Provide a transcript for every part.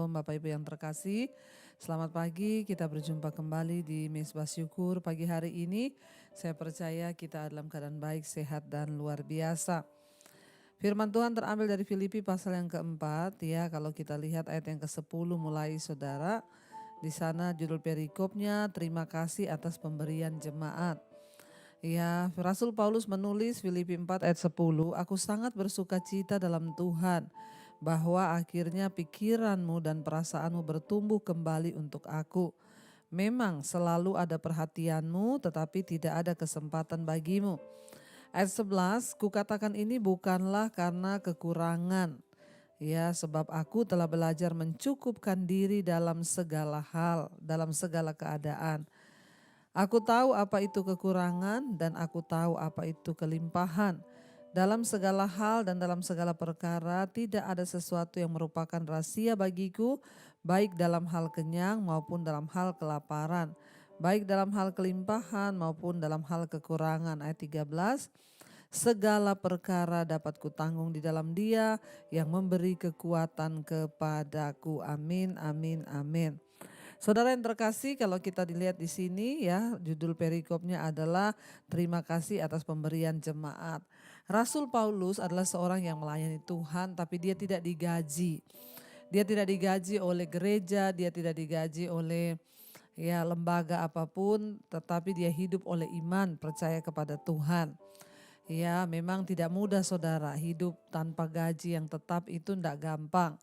Shalom Bapak Ibu yang terkasih. Selamat pagi, kita berjumpa kembali di Mezbah Syukur pagi hari ini. Saya percaya kita dalam keadaan baik, sehat dan luar biasa. Firman Tuhan terambil dari Filipi pasal yang keempat ya. Kalau kita lihat ayat yang ke-10 mulai saudara. Di sana judul perikopnya terima kasih atas pemberian jemaat. Ya, Rasul Paulus menulis Filipi 4 ayat 10, aku sangat bersuka cita dalam Tuhan bahwa akhirnya pikiranmu dan perasaanmu bertumbuh kembali untuk aku. Memang selalu ada perhatianmu tetapi tidak ada kesempatan bagimu. Ayat 11, kukatakan ini bukanlah karena kekurangan. Ya, sebab aku telah belajar mencukupkan diri dalam segala hal, dalam segala keadaan. Aku tahu apa itu kekurangan dan aku tahu apa itu kelimpahan. Dalam segala hal dan dalam segala perkara tidak ada sesuatu yang merupakan rahasia bagiku, baik dalam hal kenyang maupun dalam hal kelaparan, baik dalam hal kelimpahan maupun dalam hal kekurangan. Ayat 13, segala perkara dapat kutanggung di dalam Dia yang memberi kekuatan kepadaku. Amin, amin, amin. Saudara yang terkasih, kalau kita dilihat di sini ya, judul perikopnya adalah terima kasih atas pemberian jemaat. Rasul Paulus adalah seorang yang melayani Tuhan tapi dia tidak digaji. Dia tidak digaji oleh gereja, dia tidak digaji oleh ya lembaga apapun, tetapi dia hidup oleh iman, percaya kepada Tuhan. Ya, memang tidak mudah saudara, hidup tanpa gaji yang tetap itu tidak gampang.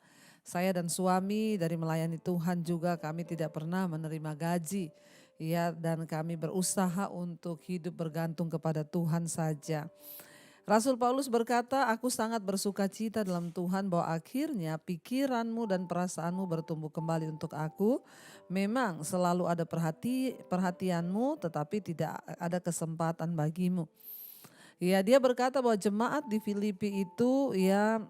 Saya dan suami dari melayani Tuhan juga kami tidak pernah menerima gaji. Ya, dan kami berusaha untuk hidup bergantung kepada Tuhan saja. Rasul Paulus berkata, aku sangat bersuka cita dalam Tuhan bahwa akhirnya pikiranmu dan perasaanmu bertumbuh kembali untuk aku. Memang selalu ada perhatianmu tetapi tidak ada kesempatan bagimu. Ya, dia berkata bahwa jemaat di Filipi itu ya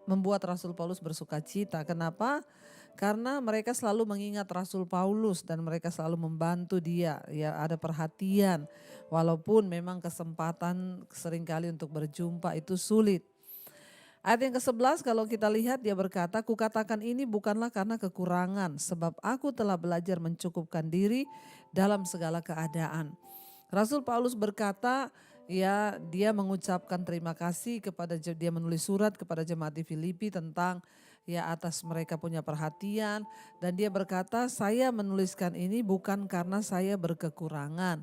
membuat Rasul Paulus bersuka cita. Kenapa? Karena mereka selalu mengingat Rasul Paulus dan mereka selalu membantu dia. Ya, ada perhatian walaupun memang kesempatan seringkali untuk berjumpa itu sulit. Ayat yang ke-11 kalau kita lihat dia berkata, kukatakan ini bukanlah karena kekurangan sebab aku telah belajar mencukupkan diri dalam segala keadaan. Rasul Paulus berkata, ya dia mengucapkan terima kasih kepada dia menulis surat kepada jemaat di Filipi tentang ya atas mereka punya perhatian dan dia berkata saya menuliskan ini bukan karena saya berkekurangan.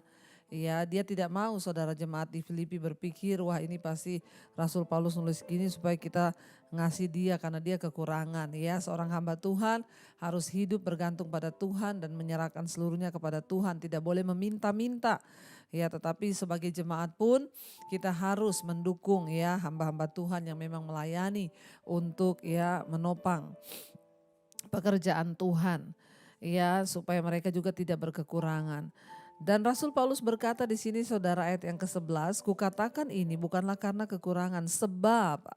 Ya, dia tidak mau saudara jemaat di Filipi berpikir wah ini pasti Rasul Paulus nulis gini supaya kita ngasih dia karena dia kekurangan. Ya, seorang hamba Tuhan harus hidup bergantung pada Tuhan dan menyerahkan seluruhnya kepada Tuhan, tidak boleh meminta-minta. Ya, tetapi sebagai jemaat pun kita harus mendukung ya hamba-hamba Tuhan yang memang melayani untuk ya menopang pekerjaan Tuhan. Ya, supaya mereka juga tidak berkekurangan. Dan Rasul Paulus berkata di sini saudara ayat yang ke-11, kukatakan ini bukanlah karena kekurangan sebab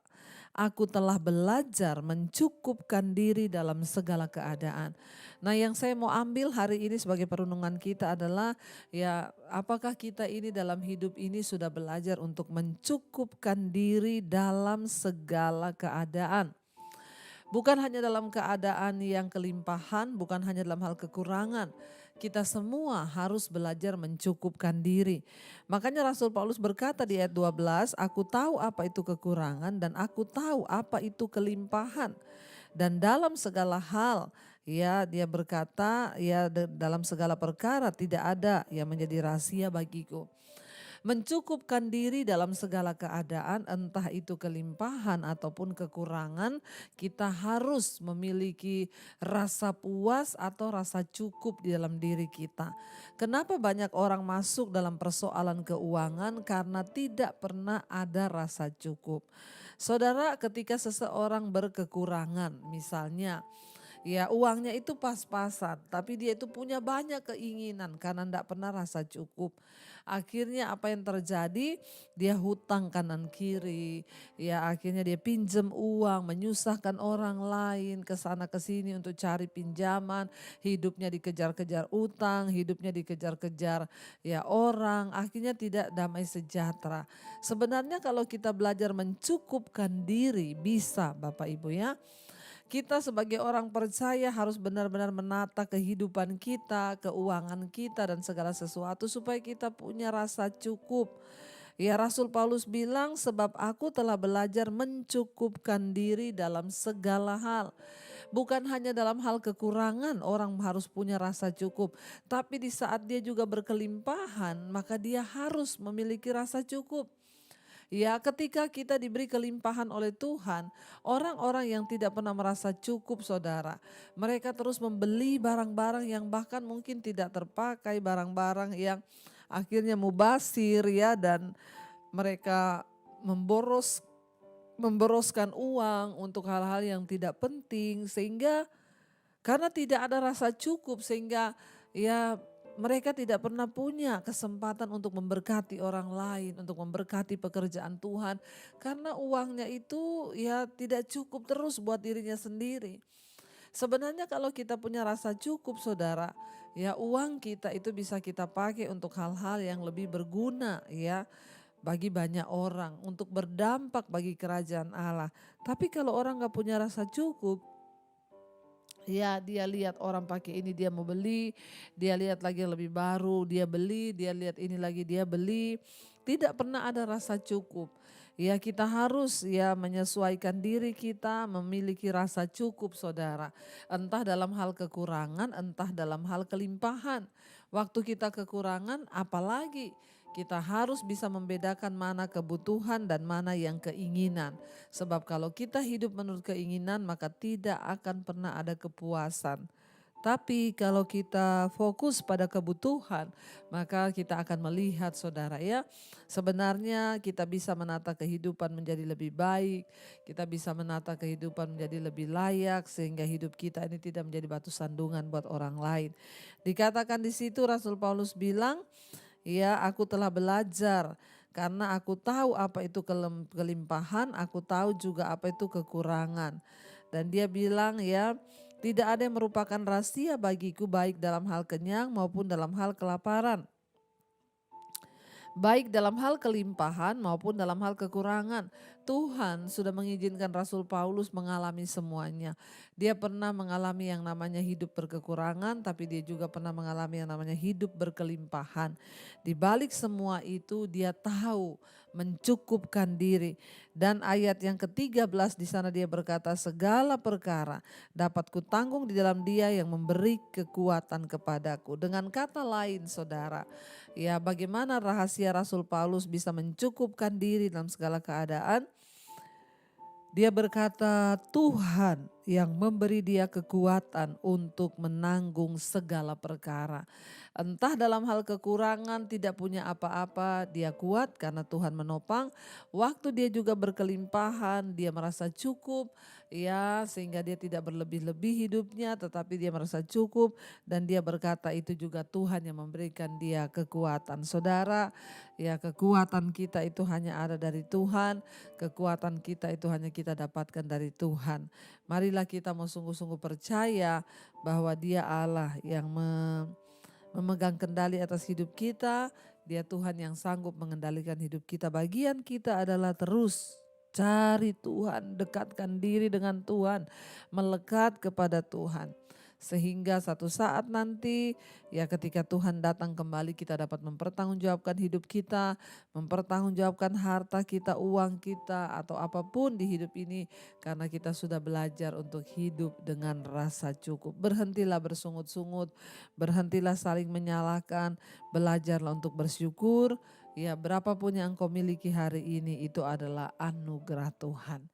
aku telah belajar mencukupkan diri dalam segala keadaan. Nah, yang saya mau ambil hari ini sebagai perenungan kita adalah ya apakah kita ini dalam hidup ini sudah belajar untuk mencukupkan diri dalam segala keadaan. Bukan hanya dalam keadaan yang kelimpahan, bukan hanya dalam hal kekurangan. Kita semua harus belajar mencukupkan diri. Makanya Rasul Paulus berkata di ayat 12, aku tahu apa itu kekurangan dan aku tahu apa itu kelimpahan. Dan dalam segala hal, ya dia berkata, ya dalam segala perkara tidak ada yang menjadi rahasia bagiku. Mencukupkan diri dalam segala keadaan, entah itu kelimpahan ataupun kekurangan, kita harus memiliki rasa puas atau rasa cukup di dalam diri kita. Kenapa banyak orang masuk dalam persoalan keuangan? Karena tidak pernah ada rasa cukup. Saudara, ketika seseorang berkekurangan, misalnya ya uangnya itu pas-pasan tapi dia itu punya banyak keinginan karena tidak pernah rasa cukup. Akhirnya apa yang terjadi? Dia hutang kanan kiri, ya akhirnya dia pinjam uang, menyusahkan orang lain ke sana ke sini untuk cari pinjaman, hidupnya dikejar-kejar utang, hidupnya dikejar-kejar ya orang, akhirnya tidak damai sejahtera. Sebenarnya kalau kita belajar mencukupkan diri bisa Bapak Ibu ya. Kita sebagai orang percaya harus benar-benar menata kehidupan kita, keuangan kita dan segala sesuatu supaya kita punya rasa cukup. Ya Rasul Paulus bilang sebab aku telah belajar mencukupkan diri dalam segala hal. Bukan hanya dalam hal kekurangan orang harus punya rasa cukup. Tapi di saat dia juga berkelimpahan maka dia harus memiliki rasa cukup. Ya, ketika kita diberi kelimpahan oleh Tuhan, orang-orang yang tidak pernah merasa cukup, saudara, mereka terus membeli barang-barang yang bahkan mungkin tidak terpakai, barang-barang yang akhirnya mubazir ya, dan mereka memboroskan uang untuk hal-hal yang tidak penting, sehingga karena tidak ada rasa cukup sehingga ya mereka tidak pernah punya kesempatan untuk memberkati orang lain, untuk memberkati pekerjaan Tuhan. Karena uangnya itu ya tidak cukup terus buat dirinya sendiri. Sebenarnya kalau kita punya rasa cukup saudara, ya uang kita itu bisa kita pakai untuk hal-hal yang lebih berguna ya. Bagi banyak orang untuk berdampak bagi kerajaan Allah. Tapi kalau orang gak punya rasa cukup, ya dia lihat orang pakai ini dia mau beli, dia lihat lagi yang lebih baru dia beli, dia lihat ini lagi dia beli. Tidak pernah ada rasa cukup. Ya kita harus ya menyesuaikan diri kita memiliki rasa cukup saudara. Entah dalam hal kekurangan, entah dalam hal kelimpahan. Waktu kita kekurangan apalagi kita harus bisa membedakan mana kebutuhan dan mana yang keinginan. Sebab kalau kita hidup menurut keinginan maka tidak akan pernah ada kepuasan. Tapi kalau kita fokus pada kebutuhan maka kita akan melihat saudara ya. Sebenarnya kita bisa menata kehidupan menjadi lebih baik. Kita bisa menata kehidupan menjadi lebih layak sehingga hidup kita ini tidak menjadi batu sandungan buat orang lain. Dikatakan di situ Rasul Paulus bilang, ya, aku telah belajar karena aku tahu apa itu kelimpahan, aku tahu juga apa itu kekurangan. Dan dia bilang ya, tidak ada yang merupakan rahasia bagiku baik dalam hal kenyang maupun dalam hal kelaparan. Baik dalam hal kelimpahan maupun dalam hal kekurangan. Tuhan sudah mengizinkan Rasul Paulus mengalami semuanya. Dia pernah mengalami yang namanya hidup berkekurangan, tapi dia juga pernah mengalami yang namanya hidup berkelimpahan. Di balik semua itu dia tahu mencukupkan diri. Dan ayat yang ke-13 di sana dia berkata, segala perkara dapat kutanggung di dalam Dia yang memberi kekuatan kepadaku. Dengan kata lain saudara, ya bagaimana rahasia Rasul Paulus bisa mencukupkan diri dalam segala keadaan? Dia berkata Tuhan yang memberi dia kekuatan untuk menanggung segala perkara. Entah dalam hal kekurangan tidak punya apa-apa dia kuat karena Tuhan menopang. Waktu dia juga berkelimpahan dia merasa cukup ya sehingga dia tidak berlebih-lebih hidupnya tetapi dia merasa cukup dan dia berkata itu juga Tuhan yang memberikan dia kekuatan. Saudara ya kekuatan kita itu hanya ada dari Tuhan, kekuatan kita itu hanya kita dapatkan dari Tuhan. Marilah kita mau sungguh-sungguh percaya bahwa Dia Allah yang memegang kendali atas hidup kita. Dia Tuhan yang sanggup mengendalikan hidup kita. Bagian kita adalah terus cari Tuhan, dekatkan diri dengan Tuhan, melekat kepada Tuhan. Sehingga satu saat nanti ya ketika Tuhan datang kembali kita dapat mempertanggungjawabkan hidup kita, mempertanggungjawabkan harta kita, uang kita atau apapun di hidup ini karena kita sudah belajar untuk hidup dengan rasa cukup. Berhentilah bersungut-sungut, berhentilah saling menyalahkan, belajarlah untuk bersyukur. Ya berapapun yang engkau miliki hari ini itu adalah anugerah Tuhan.